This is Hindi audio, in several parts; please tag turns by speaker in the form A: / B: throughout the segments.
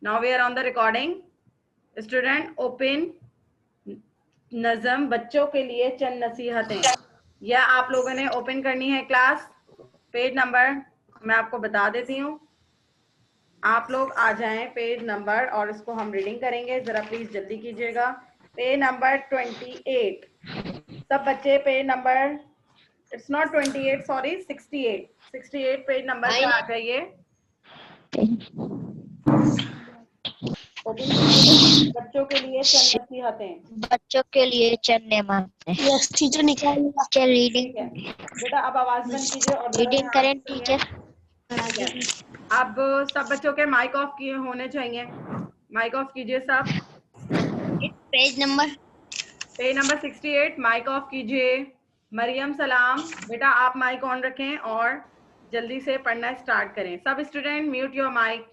A: Now we are on the recording. Student open नज़म बच्चों के लिए चंद नसीहतें, यह आप लोगों ने ओपन करनी है क्लास। पेज नंबर मैं आपको बता देती हूँ, आप लोग आ जाएं पेज नंबर और इसको हम रीडिंग करेंगे। जरा प्लीज जल्दी कीजिएगा। पेज नंबर 28, सब बच्चे page number, it's not 28 sorry 68 page number पे आ जाइए। ओपन कीजिए। बच्चों के लिए चंद नसीहतें,
B: बच्चों के लिए चंद नियमाते
C: टीचर निकाल
B: रीडिंग
A: बेटा अब आवाज बंद कीजिए और जरा
B: रीडिंग
A: ध्यान
B: करें
A: से सुनिए।
B: टीचर।
A: ठीक है, अब सब बच्चों के माइक ऑफ किए होने चाहिए। माइक ऑफ कीजिए सब।
B: पेज नंबर
A: 68 माइक ऑफ कीजिए। मरियम सलाम, बेटा आप माइक ऑन रखें और जल्दी से पढ़ना स्टार्ट करें। सब student mute your mic.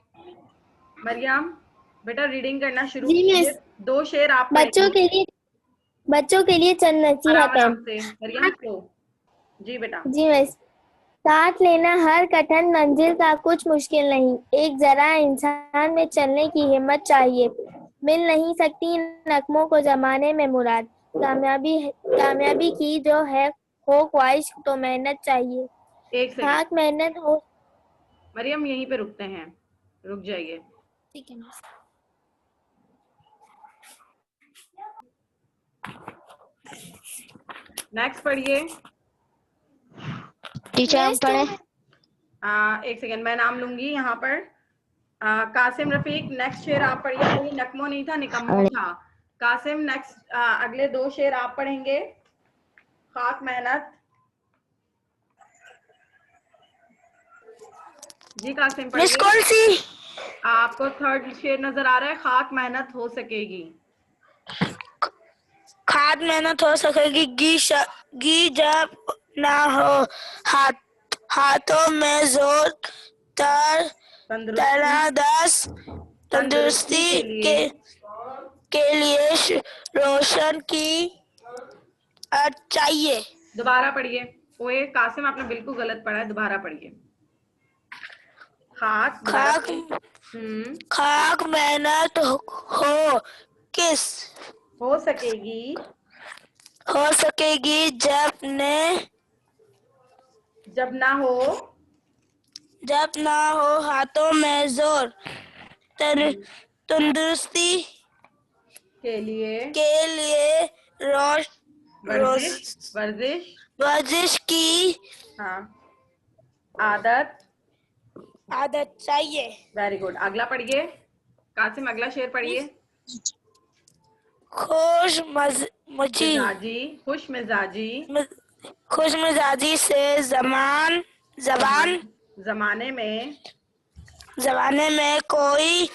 A: Mariam बेटा रीडिंग करना शुरू कीजिए। 2 शेर आप
C: बच्चों के लिए चंद नसीहतें।
A: आराम से मरियम को। जी बेटा।
C: जी मिस। साथ लेना हर कठिन मंजिल का कुछ मुश्किल नहीं, एक जरा इंसान में चलने की हिम्मत चाहिए। मिल नहीं सकती नकमों को जमाने में मुराद, कामयाबी की जो है हो ख्वाहिश तो मेहनत चाहिए।
A: एक सेकंड
C: खाक मेहनत हो।
A: मरियम यहीं पे रुकते हैं, रुक जाइए।
C: ठीक है मिस।
A: नेक्स्ट पढ़िए।
B: टीचर हम पढ़े।
A: एक सेकंड मैं नाम लूंगी यहाँ पर। कासिम रफीक नेक्स्ट शेर आप पढ़िए। ये नकमो नहीं था, निकम्मो था। कासिम नेक्स्ट अगले 2 शेर आप पढ़ेंगे। खाक मेहनत। जी कासिम पढ़िए।
C: कौन सी?
A: आपको 3rd शेर नजर आ रहा है, खाक मेहनत हो सकेगी।
C: खाद मेहनत हो सकेगी, घी जब ना हो हाथों में जोर, तंदुरुस्ती के लिए रोशन की चाहिए।
A: दोबारा पढ़िए। ओए कासिम आपने बिल्कुल गलत पढ़ा है, दोबारा पढ़िए।
C: खाक मेहनत
A: हो सकेगी
C: जब ना हो हाथों में जोर, तंदुरुस्ती
A: के लिए
C: वर्जिश की
A: आदत
C: चाहिए।
A: Very good. अगला पढ़िए कासिम, अगला शेर पढ़िए।
C: खुश मिजाजी से
A: जमाने में
C: कोई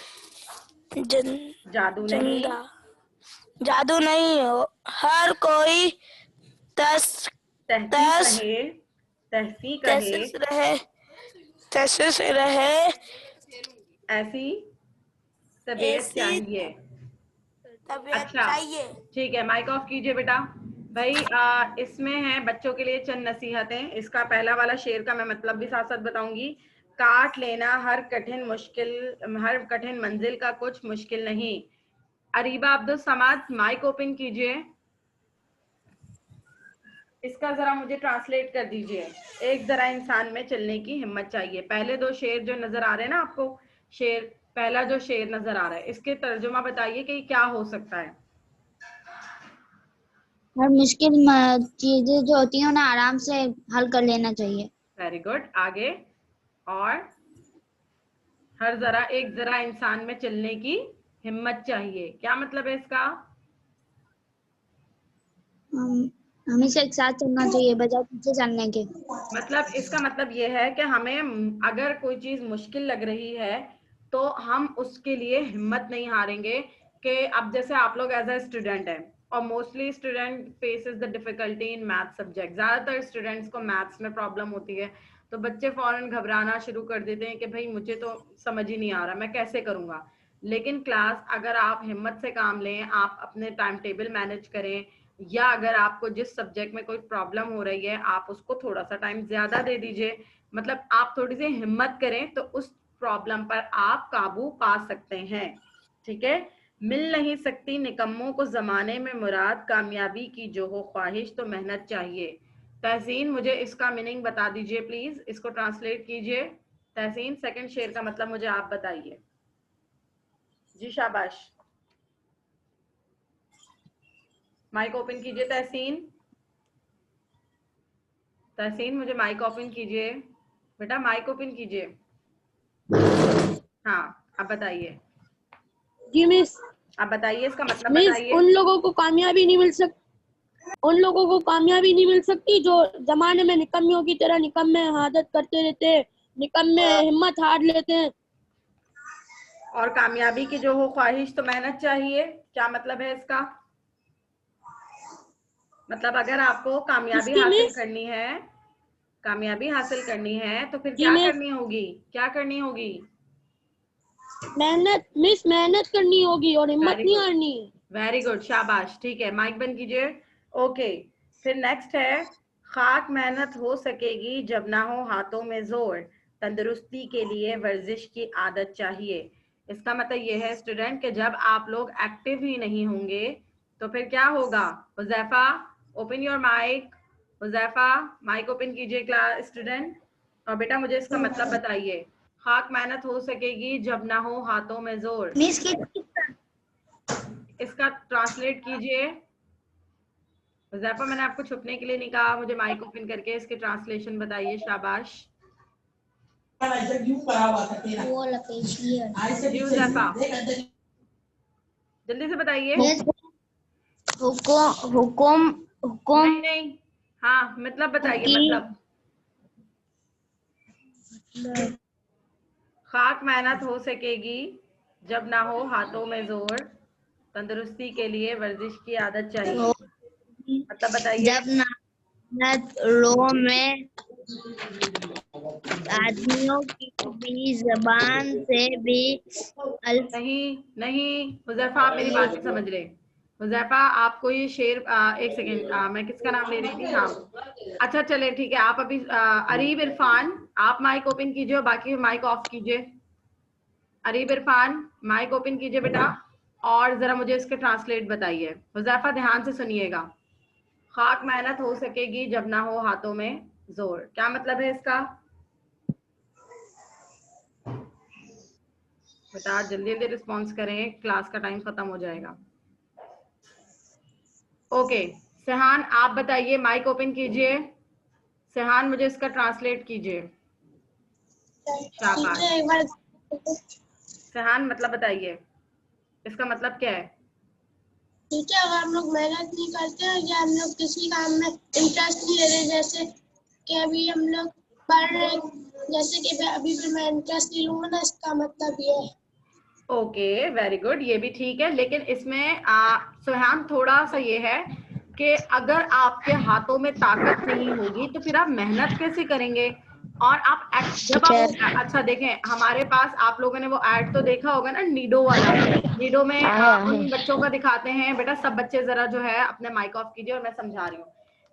A: जादू नहीं
C: हो, हर कोई तहसीस रहे
A: ऐसी तबीयत चाहिए। अच्छा ठीक है, माइक ऑफ कीजिए बेटा। भाई इसमें है बच्चों के लिए चंद नसीहतें। इसका पहला वाला शेर का मैं मतलब भी साथ साथ बताऊंगी। काट लेना हर कठिन मंजिल का कुछ मुश्किल नहीं। अरीबा अब्दुल समाद माइक ओपन कीजिए, इसका जरा मुझे ट्रांसलेट कर दीजिए। एक जरा इंसान में चलने की हिम्मत चाहिए। पहले 2 शेर जो नजर आ रहे हैं ना आपको, पहला जो शेर नजर आ रहा है, इसके तर्जुमा बताइए कि क्या हो सकता है।
B: हर मुश्किल चीजें जो होती हैं उन्हें आराम से हल कर लेना चाहिए।
A: Very good. आगे। और एक जरा इंसान में चलने की हिम्मत चाहिए, क्या मतलब है इसका?
B: हमेशा एक साथ चलना चाहिए बजाय पीछे चलने के।
A: मतलब इसका मतलब ये है कि हमें अगर कोई चीज मुश्किल लग रही है तो हम उसके लिए हिम्मत नहीं हारेंगे। कि अब जैसे आप लोग एज अ स्टूडेंट हैं और mostly student faces the difficulty in math subject. ज्यादातर स्टूडेंट्स को मैथ्स में प्रॉब्लम होती है, तो बच्चे फौरन घबराना शुरू कर देते हैं कि भाई मुझे तो समझ ही नहीं आ रहा, मैं कैसे करूंगा। लेकिन क्लास अगर आप हिम्मत से काम लें, आप अपने टाइम टेबल मैनेज करें, या अगर आपको जिस सब्जेक्ट में कोई प्रॉब्लम हो रही है आप उसको थोड़ा सा टाइम ज्यादा दे दीजिए, मतलब आप थोड़ी सी हिम्मत करें, तो प्रॉब्लम पर आप काबू पा सकते हैं। ठीक है, मिल नहीं सकती निकम्मों को जमाने में मुराद, कामयाबी की जो हो ख्वाहिश तो मेहनत चाहिए। तहसीन, मुझे इसका मीनिंग बता दीजिए प्लीज, इसको ट्रांसलेट कीजिए। तहसीन, सेकंड शेर का मतलब मुझे आप बताइए। जी शाबाश, माइक ओपन कीजिए तहसीन। तहसीन, मुझे माइक ओपन कीजिए बेटा, माइक ओपन कीजिए। हाँ, अब बताइए।
D: जी मिस।
A: अब बताइए इसका मतलब
D: मिस,
A: बताइए।
D: उन लोगों को कामयाबी नहीं मिल सकती जो जमाने में निकम्मियों की तरह निकम्मे आदत करते रहते हैं, निकम्मे हिम्मत हार लेते हैं।
A: और कामयाबी की जो हो ख्वाहिश तो मेहनत चाहिए, क्या मतलब है इसका? मतलब अगर आपको कामयाबी
D: इसकी
A: हासिल
D: मिस।
A: करनी है, कामयाबी हासिल करनी है तो फिर
D: जी
A: क्या
D: मिस,
A: करनी होगी? क्या करनी होगी?
D: मेहनत करनी होगी और हिम्मत
A: वेरी
D: नहीं
A: गुड,
D: हारनी है।
A: वेरी गुड, शाबाश। ठीक है, माइक बंद कीजिए। ओके, फिर नेक्स्ट है, खाक मेहनत हो सकेगी जब ना हो हाथों में जोर, तंदुरुस्ती के लिए वर्जिश की आदत चाहिए। इसका मतलब ये है स्टूडेंट कि जब आप लोग एक्टिव ही नहीं होंगे तो फिर क्या होगा? Huzaifa, open your mic. Huzaifa, mic open कीजिए क्लास स्टूडेंट। और बेटा मुझे इसका मतलब बताइए, खाक मेहनत हो सकेगी जब ना हो हाथों में जोर,
B: मिस की
A: इसका ट्रांसलेट कीजिए। हुज़ैफा, मैंने आपको छुपने के लिए नहीं कहा, मुझे माइक ओपन करके इसके ट्रांसलेशन बताइए। शाबाश
B: वो लपेटिए।
A: जी हुज़ैफा, जल्दी से बताइए।
B: मिस हुकुम हुकुम हुकुम
A: नहीं नहीं, हाँ मतलब बताइए,
B: की
A: मतलब खाक मेहनत हो सकेगी जब ना हो हाथों में जोर, तंदुरुस्ती के लिए वर्जिश की आदत चाहिए। मतलब बताइए।
B: जब मेहनत रो में आदमियों की भी जबान से भी अल्फ
A: नहीं नहीं हुज़ैफा, आप मेरी बात नहीं समझ रहे। हुज़ैफा, आपको ये शेर एक सेकेंड, मैं किसका नाम ले रही थी? हाँ, अच्छा चले ठीक है। आप अभी अरीब इरफान, आप माइक ओपन कीजिए और बाकी माइक ऑफ कीजिए। अरीब इरफान, माइक ओपन कीजिए बेटा, और जरा मुझे इसके ट्रांसलेट बताइए। हुज़ैफा ध्यान से सुनिएगा। खाक मेहनत हो सकेगी जब ना हो हाथों में जोर, क्या मतलब है इसका? बेटा जल्दी जल्दी रिस्पॉन्स करें, क्लास का टाइम खत्म हो जाएगा। ओके, सेहान आप बताइए, माइक ओपन कीजिए। सेहान, मुझे इसका ट्रांसलेट कीजिए। शाबाश। सेहान, मतलब बताइए, इसका मतलब क्या है?
D: ठीक है, अगर हम लोग मेहनत नहीं करते हैं या हम लोग किसी काम में इंटरेस्ट नहीं ले रहे, जैसे कि अभी हम लोग पढ़ रहे हैं, जैसे कि अभी भी मैं इंटरेस्ट नहीं लूंगा ना, इसका मतलब ये है।
A: ओके, वेरी गुड, ये भी ठीक है, लेकिन इसमें सुहान थोड़ा सा ये है कि अगर आपके हाथों में ताकत नहीं होगी तो फिर आप मेहनत कैसे करेंगे? और आप जब आप अच्छा देखें, हमारे पास आप लोगों ने वो ऐड तो देखा होगा ना, नीडो वाला। नीडो में उन बच्चों का दिखाते हैं, बेटा सब बच्चे जरा जो है अपने माइक ऑफ कीजिए और मैं समझा रही हूँ।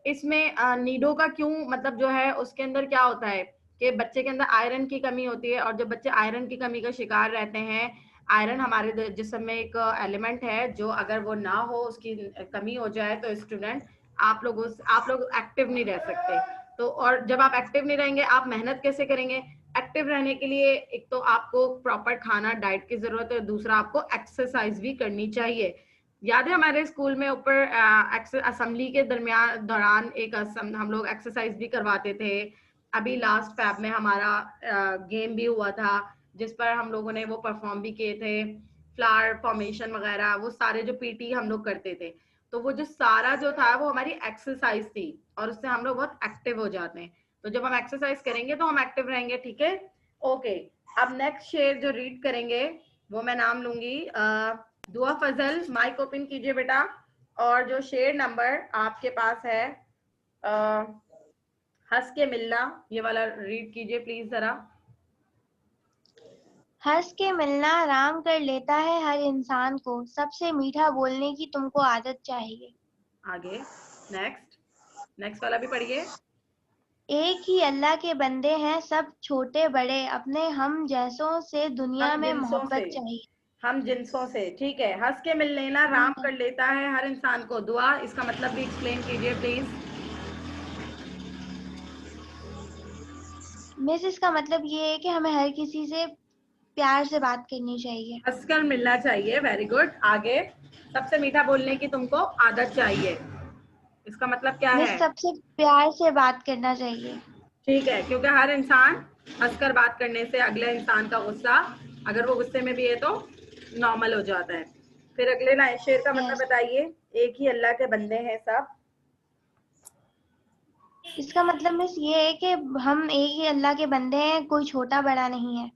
A: इसमें नीडो का क्यों मतलब जो है, उसके अंदर क्या होता है कि बच्चे के अंदर आयरन की कमी होती है, और जब बच्चे आयरन की कमी का शिकार रहते हैं, आयरन हमारे जिस्म में एक एलिमेंट है जो अगर वो ना हो, उसकी कमी हो जाए तो स्टूडेंट आप लोग एक्टिव नहीं रह सकते। तो और जब आप एक्टिव नहीं रहेंगे, आप मेहनत कैसे करेंगे? एक्टिव रहने के लिए एक तो आपको प्रॉपर खाना, डाइट की जरूरत है, दूसरा आपको एक्सरसाइज भी करनी चाहिए। याद है हमारे स्कूल में ऊपर असेंबली के दौरान एक हम लोग एक्सरसाइज भी करवाते थे। अभी लास्ट फैब में हमारा गेम भी हुआ था जिस पर हम लोगों ने वो परफॉर्म भी किए थे, फ्लावर फॉर्मेशन वगैरह, वो सारे जो पीटी हम लोग करते थे। तो वो जो सारा जो था वो हमारी एक्सरसाइज थी, और उससे हम लोग बहुत एक्टिव हो जाते हैं। तो जब हम एक्सरसाइज करेंगे तो हम एक्टिव रहेंगे। ठीक है, ओके। अब नेक्स्ट शेर जो रीड करेंगे वो मैं नाम लूंगी दुआ फजल, माइक ओपन कीजिए बेटा, और जो शेर नंबर आपके पास है हंस के मिलना, ये वाला रीड कीजिए प्लीज जरा।
C: हंस के मिलना आराम कर लेता है हर इंसान को, सबसे मीठा बोलने की तुमको आदत चाहिए।
A: आगे नेक्स्ट, नेक्स्ट वाला भी पढ़िए।
C: एक ही अल्लाह के बंदे हैं सब छोटे बड़े, अपने हम जैसों से दुनिया
A: हम
C: में
A: जिनसों से,
C: मोहब्बत चाहिए।
A: हम जिनसों से, ठीक है। हंस के मिल लेना राम कर लेता है हर इंसान को दुआ, इसका मतलब भी एक्सप्लेन कीजिए प्लीज।
C: मिस इसका मतलब ये है कि हमें हर किसी से प्यार से बात करनी चाहिए।
A: हंसकर मिलना चाहिए, वेरी गुड। आगे, सबसे मीठा बोलने की तुमको आदत चाहिए, इसका मतलब क्या
C: मिस
A: है?
C: सबसे प्यार से बात करना चाहिए।
A: ठीक है, क्योंकि हर इंसान हंसकर बात करने से अगले इंसान का गुस्सा, अगर वो गुस्से में भी है तो नॉर्मल हो जाता है। फिर अगले लाइन शेर का मतलब
C: Yes.
A: बताइए। एक ही अल्लाह के बंदे हैं सब।
C: इसका मतलब मिस ये है कि हम एक ही अल्लाह के बंदे हैं, कोई छोटा बड़ा नहीं है।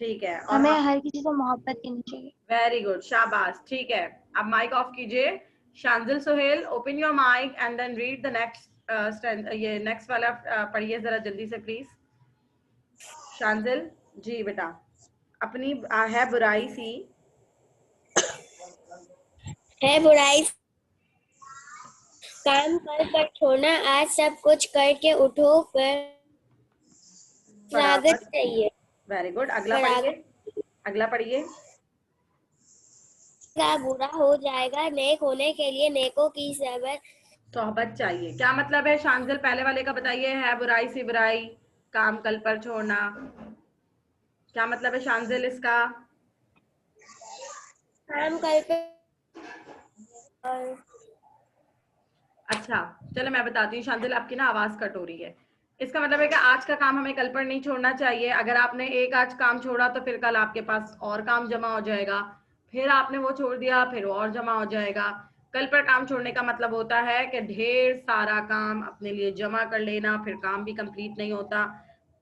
A: ठीक है, और
C: हमें
A: हम,
C: हर किसी से मोहब्बत करनी चाहिए।
A: वेरी गुड, शाबाश। ठीक है, अब माइक ऑफ कीजिए। Shanzil Suhail, open your mic and then read the next, ये नेक्स्ट वाला पढ़िए जरा जल्दी से प्लीज। शांजिल जी बेटा, अपनी है बुराई सी,
E: है बुराई काम कर छोड़ना, आज सब कुछ करके उठो फिर
A: फरागत
E: चाहिए।
A: Very good. अगला पढ़िए, अगला पढ़िए।
E: का बुरा हो जाएगा, नेक होने के लिए नेकों की
A: सोहबत चाहिए, क्या मतलब है शांजिल? पहले वाले का बताइए। है बुराई सी बुराई, काम कल पर छोड़ना, क्या मतलब है शांजिल इसका?
E: काम करके।
A: अच्छा, चलो मैं बताती हूँ शांजिल, आपकी ना आवाज कट हो रही है। इसका मतलब है कि आज का काम हमें कल पर नहीं छोड़ना चाहिए। अगर आपने एक आज काम छोड़ा तो फिर कल आपके पास और काम जमा हो जाएगा, फिर आपने वो छोड़ दिया फिर और जमा हो जाएगा। कल पर काम छोड़ने का मतलब होता है कि ढेर सारा काम अपने लिए जमा कर लेना, फिर काम भी कंप्लीट नहीं होता।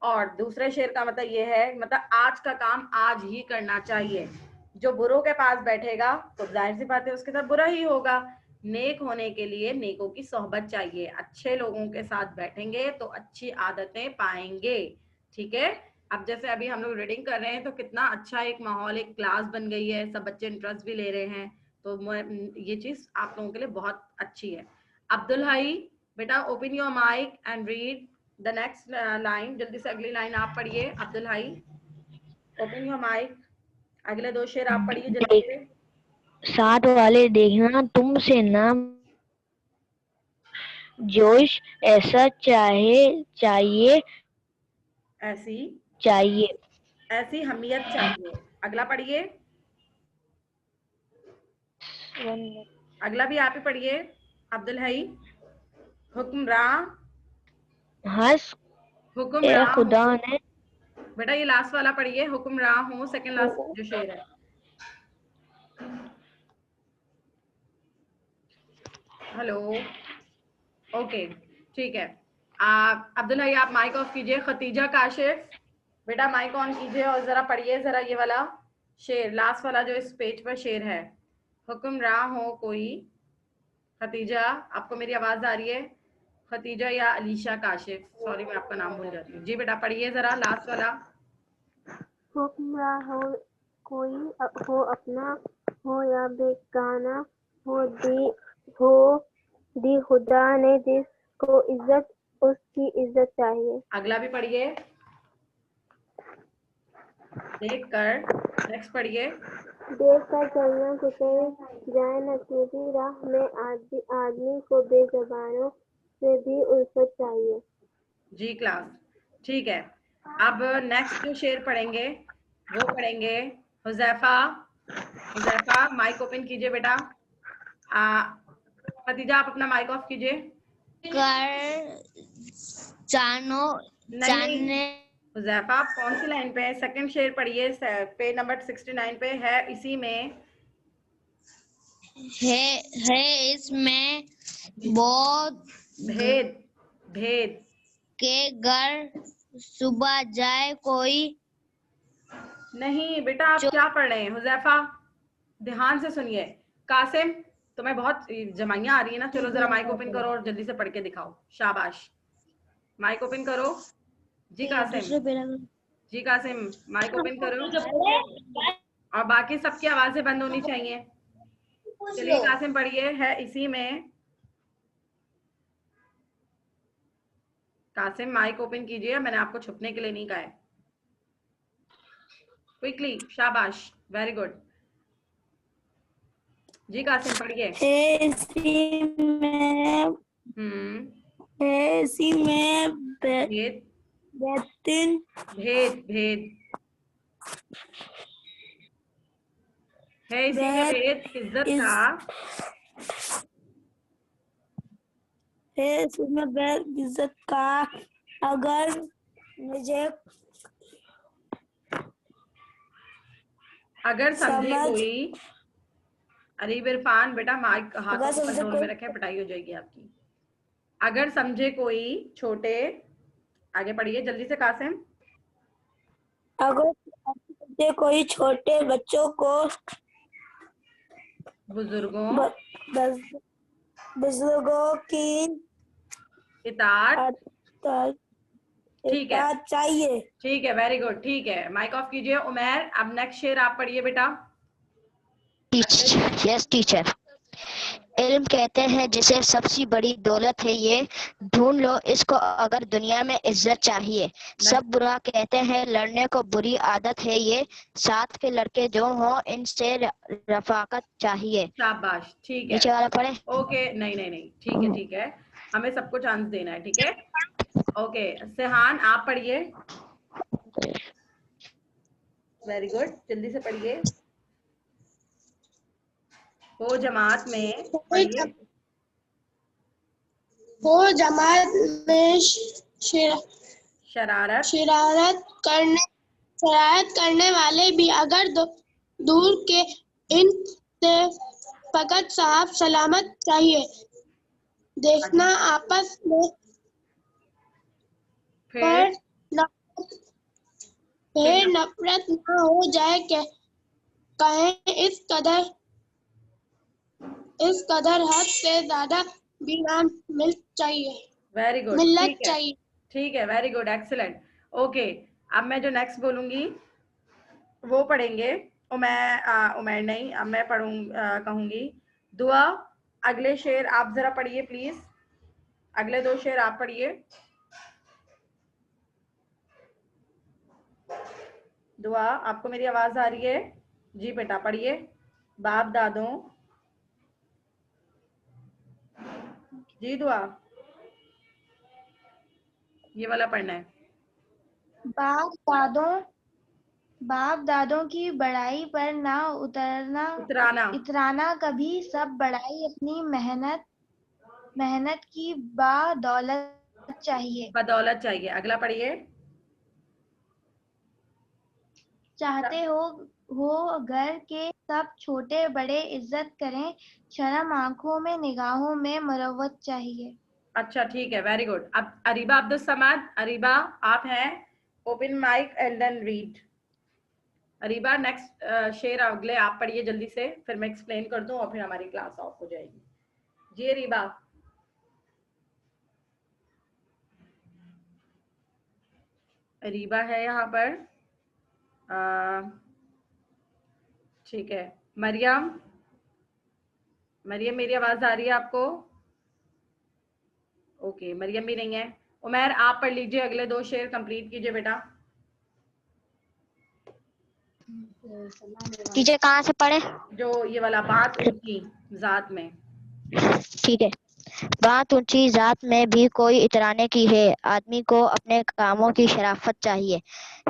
A: और दूसरे शेर का मतलब ये है, मतलब आज का काम आज ही करना चाहिए। जो बुरों के पास बैठेगा तो जाहिर सी बात है उसके साथ बुरा ही होगा। नेक होने के लिए नेकों की सोहबत चाहिए, अच्छे लोगों के साथ बैठेंगे तो अच्छी आदतें पाएंगे। ठीक है, अब जैसे अभी हम लोग रीडिंग कर रहे हैं तो कितना अच्छा एक माहौल, एक क्लास बन गई है, सब बच्चे इंटरेस्ट भी ले रहे हैं, तो ये चीज आप लोगों के लिए बहुत अच्छी है। अब्दुल हाई बेटा, open your mic and read the next line. जल्दी से अगली लाइन आप पढ़िए Abdul Hai, open your mic. अगले दो शेर आप पढ़िए जल्दी से।
F: साथ वाले देखना तुमसे ना जोश, ऐसा चाहिए
A: ऐसी
F: चाहिए।
A: ऐसी हमियत चाहिए। अगला पढ़िए, अगला भी आप ही पढ़िए अब्दुल हई। हुक्मरां,
F: हंस ए
A: हुक्मरां
F: खुदा
A: हूँ
F: ने
A: बेटा, ये लास्ट वाला पढ़िए, हुक्मरां हूँ, सेकंड लास्ट जो शेर है। हेलो, ओके, ठीक है। अब्दुल हई आप माइक ऑफ कीजिए। खतीजा काशिफ बेटा, माइक ऑन कीजिए और जरा पढ़िए जरा ये वाला शेर, लास्ट वाला जो इस पेज पर शेर है। हुक्मरां हो कोई, खतीजा आपको मेरी आवाज आ रही है? खतीजा या अलीशा काशिफ, सॉरी मैं आपका नाम भूल जाती हूँ। जी बेटा पढ़िए जरा लास्ट वाला।
E: हुक्मरान हो कोई, हो अपना हो या बेगाना, हो दी खुदा ने जिसको इज्जत, उसकी इज्जत चाहिए।
A: अगला भी पढ़िए देख कर, नेक्स्ट पढ़िए।
E: देख कर चलना गुजर जाए न तेरी राह में, आदमी को बेज़बानों से भी उल्फत चाहिए।
A: जी क्लास, ठीक है। अब नेक्स्ट जो शेर पढ़ेंगे वो पढ़ेंगे हुजैफा। हुजैफा माइक ओपन कीजिए बेटा। खतीजा आप अपना माइक ऑफ कीजिए।
B: कर जानो
A: नहीं,
B: जानने
A: हुजैफा आप कौन सी लाइन पे है? सेकंड शेर पढ़िए, पेज नंबर 69 पे है, इसी में
B: है इसमें बहुत
A: भेद, भेद
B: के घर सुबह जाए कोई।
A: नहीं बेटा, आप क्या पढ़ रहे हैं? हुजैफा ध्यान से सुनिए। कासिम तुम्हें बहुत जमाइयां आ रही है ना, चलो जरा माइक ओपन करो और जल्दी से पढ़ के दिखाओ। शाबाश, माइक ओपन करो। जी कासिम, जी कासिम माइक ओपन करो, और बाकी सबकी आवाजें बंद होनी चाहिए। चलिए कासिम पढ़िए, है इसी में। कासिम माइक ओपन कीजिए, मैंने आपको छुपने के लिए नहीं कहा है। क्विकली, शाबाश, वेरी गुड। जी कासिम पढ़िए।
E: ऐसी में
A: भेद
E: बेहतरीन
A: भेद भेद है, इसी में भेद इज्जत का
E: है, इसमें इज्जत का। अगर मुझे
A: अगर समझे
E: समझ
A: कोई, अरीब इरफान बेटा माइक हाथों
E: अगर
A: को
E: समझे
A: कंट्रोल
E: कोई
A: में रखें, पिटाई हो जाएगी आपकी। अगर समझे कोई छोटे, आगे पढ़िए जल्दी से कासिम।
E: अगर समझे कोई छोटे बच्चों को
A: बुजुर्गों
E: बुजुर्गों की
A: इताअत, ठीक है
E: चाहिए।
A: ठीक है, वेरी गुड, ठीक है। माइक ऑफ कीजिए उमैर। अब नेक्स्ट शेर आप पढ़िए बेटा।
F: Yes teacher. इल्म कहते हैं जिसे सबसे बड़ी दौलत है ये, ढूंढ लो इसको अगर दुनिया में इज्जत चाहिए। सब बुरा कहते हैं लड़ने को बुरी आदत है ये, साथ के लड़के जो हों इनसे रफाकत चाहिए।
A: शाबाश, ठीक है,
F: नीचे वाला पढ़े।
A: ओके, नहीं नहीं नहीं, ठीक है ठीक है, हमें सबको चांस देना है, ठीक है। ओके सेहान आप पढ़िए। वेरी गुड, जल्दी से पढ़िए। हो जमात में पढ़िए।
D: हो जमात में
A: शरारत
D: शरारत करने वाले भी अगर दूर के इन से फकत साफ सलामत चाहिए। देखना आपस में
A: फिर
D: नफरत ना हो जाए कि कहें इस कदर हद से ज्यादा भी ना मिल चाहिए।
A: वेरी गुड,
D: मिलत चाहिए।
A: ठीक है, वेरी गुड, एक्सीलेंट। ओके, अब मैं जो नेक्स्ट बोलूंगी वो पढ़ेंगे उमैर नहीं, अब मैं कहूंगी दुआ। अगले शेर आप जरा पढ़िए प्लीज, अगले 2 शेर आप पढ़िए। दुआ आपको मेरी आवाज आ रही है? जी बेटा पढ़िए। बाप दादों, जी दुआ ये वाला पढ़ना है।
B: बाप दादों की बड़ाई पर ना इतराना कभी, सब बड़ाई अपनी मेहनत की बदौलत चाहिए।
A: बदौलत चाहिए। अगला पढ़िए।
B: चाहते हो घर के सब छोटे बड़े इज्जत करें, शर्म आंखों में निगाहों में मरवत चाहिए।
A: अच्छा ठीक है, वेरी गुड। अब अरीबा अब्दुल समाद, अरीबा आप हैं, open mic and then read. Areeba next शेर अगले आप पढ़िए जल्दी से, फिर मैं एक्सप्लेन कर दूं और फिर हमारी क्लास ऑफ हो जाएगी। जी अरीबा। अरीबा है यहाँ पर, ठीक है। मरियम, मेरी आवाज आ रही है आपको? ओके, मरियम भी नहीं है। उमैर आप पढ़ लीजिए, अगले 2 शेर कंप्लीट कीजिए बेटा।
F: टीचर कहाँ से पढ़े?
A: जो ये वाला बात ऊंची जात में।
F: ठीक है। बात ऊंची जात में भी कोई इतराने की है, आदमी को अपने कामों की शराफत चाहिए।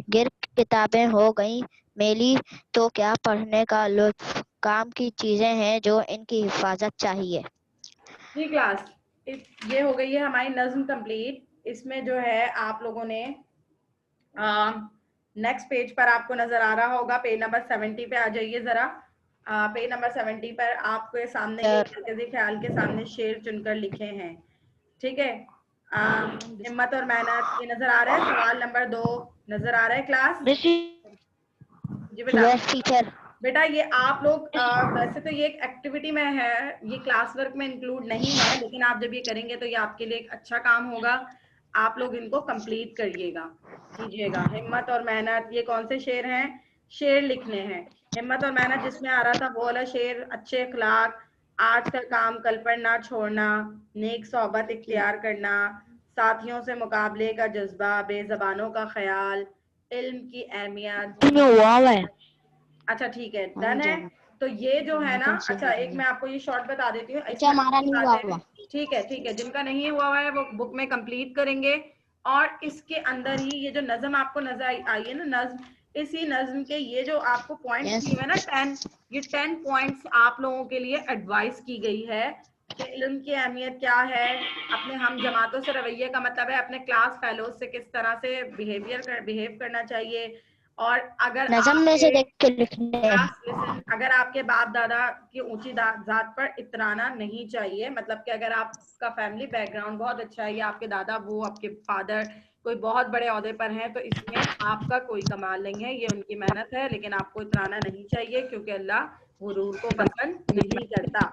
F: गिर किताबें हो गई मेली तो क्या पढ़ने का लुत्फ, काम की चीजें हैं जो इनकी हिफाजत चाहिए।
A: जी क्लास, ये हो गई है हमारी नज्म कंप्लीट। इसमें जो है आप लोगों ने नेक्स्ट पेज पर आपको नजर आ रहा होगा, पेज नंबर 70 पे आ जाइए जरा। पेज नंबर 70 पर आपके सामने ये मरकजी ख्याल के सामने शेर चुनकर लिखे हैं, ठीक है। हिम्मत और मेहनत ये नजर आ रहा है, सवाल नंबर 2 नजर आ रहा है क्लास? जी बेटा।
F: टीचर
A: बेटा ये आप लोग वैसे तो ये एक एक्टिविटी में है, ये क्लास वर्क में इंक्लूड नहीं है, लेकिन आप जब ये करेंगे तो ये आपके लिए एक अच्छा काम होगा। आप लोग इनको कंप्लीट करिएगा, कीजिएगा। हिम्मत और मेहनत, ये कौन से शेर हैं? शेर लिखने हैं। हिम्मत और मेहनत जिसमें आ रहा था वो वाला शेर, अच्छे अखलाक, आज का काम कल पर ना छोड़ना, नेक सोहबत इख्तियार करना, साथियों से मुकाबले का जज्बा, बेज़बानों का ख्याल, इल्म की अहमियत। अच्छा ठीक है, डन है। तो ये जो है ना, अच्छा एक मैं आपको ये शॉर्ट बता देती हूँ।
F: अच्छा हमारा नहीं हुआ हुआ।
A: ठीक है, जिनका नहीं हुआ हुआ है वो बुक में कंप्लीट करेंगे। और इसके अंदर ही ये जो नज्म आपको नजर आई है ना, नज्म, इसी नज्म के ये जो आपको पॉइंट्स दिए हुए ना 10, ये 10 पॉइंट्स आप लोगों के लिए एडवाइस की गई है कि इल्म की अहमियत क्या है, अपने हम जमातों से रवैये का मतलब है अपने क्लास फेलोज से किस तरह से बिहेव करना चाहिए। और अगर
F: नजम में से देख के लिखने हैं।
A: अगर आपके बाप दादा की ऊंची जात पर इतराना नहीं चाहिए, मतलब कि अगर आपका फैमिली बैकग्राउंड बहुत अच्छा है या आपके दादा वो आपके फादर कोई बहुत बड़े ओहदे पर हैं, तो इसमें आपका कोई कमाल नहीं है, ये उनकी मेहनत है, लेकिन आपको इतराना नहीं चाहिए क्योंकि अल्लाह गुरूर को पसंद नहीं करता।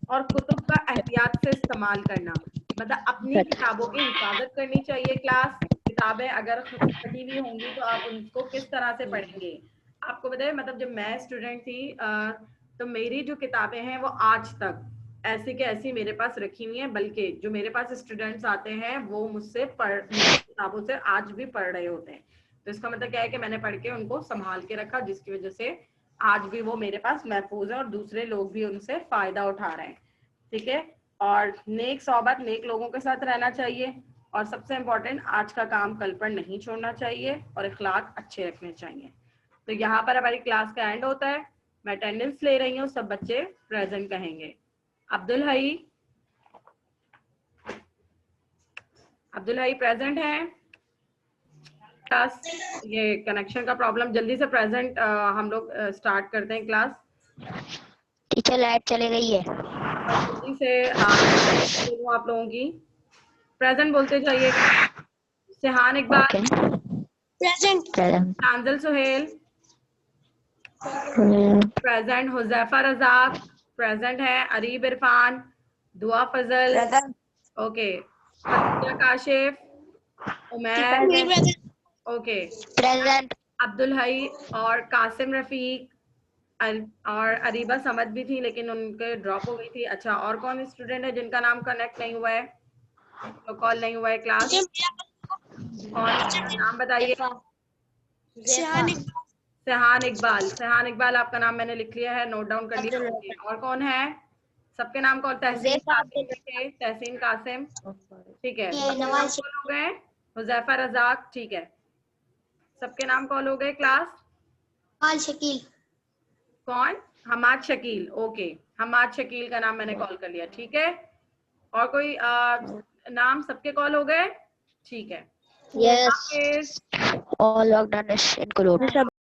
A: और कुतुब का एहतियात से इस्तेमाल करना, मतलब अपनी किताबों की हिफाजत करनी चाहिए। क्लास किताबें अगर फटी हुई होंगी तो आप उनको किस तरह से पढ़ेंगे। आपको बताए, मतलब जब मैं स्टूडेंट थी तो मेरी जो किताबें हैं वो आज तक ऐसी के ऐसी मेरे पास रखी हुई हैं, बल्कि जो मेरे पास स्टूडेंट्स आते हैं वो मुझसे मेरी किताबों से आज भी पढ़ रहे होते हैं। तो इसका मतलब क्या है कि मैंने पढ़ के उनको संभाल के रखा, जिसकी वजह से आज भी वो मेरे पास महफूज है और दूसरे लोग भी उनसे फायदा उठा रहे हैं। ठीक है। और नेक सोहबत, नेक लोगों के साथ रहना चाहिए। और सबसे इम्पोर्टेंट, आज का काम कल पर नहीं छोड़ना चाहिए और इखलाक अच्छे रखने चाहिए। तो यहाँ पर हमारी क्लास का एंड होता है। मैं अटेंडेंस ले रही हूँ, सब बच्चे प्रेजेंट कहेंगे। अब्दुल हई प्रेजेंट है। क्लास, ये कनेक्शन का प्रॉब्लम, जल्दी से प्रेजेंट हम लोग स्टार्ट करते हैं क्लास।
F: टीचर लाइट चली गई है।
A: जल्दी से हाँ आप लोगों की प्रेजेंट बोलते जाइएगा। Sihan Iqbal
D: present.
A: Tanzil Suhail present. Huzaifa Razzaq present है। Areeb Irfan, Dua Fazal okay, Khadija Kashif, Umair okay,
F: present.
A: Abdul Hai और कासिम रफीक और अरीबा समद भी थी लेकिन उनके ड्रॉप हो गई थी। अच्छा, और कौन स्टूडेंट है जिनका नाम कनेक्ट नहीं हुआ है, तो कॉल नहीं हुआ है क्लास? कौन, नाम बताइए। सेहान इकबाल आपका नाम मैंने लिख लिया है, नोट डाउन कर लिया। और कौन है? सबके नाम कौन? तहसीन कासिम, ठीक है। कॉल हो गए। हुजैफा रजाक, ठीक है, सबके नाम कॉल हो गए। क्लास
D: शकील।
A: कौन? हमाद शकील, ओके, हमाद शकील का नाम मैंने कॉल कर लिया, ठीक है। और कोई नाम सबके कॉल हो गए? ठीक है।
F: Yes, all of that is include.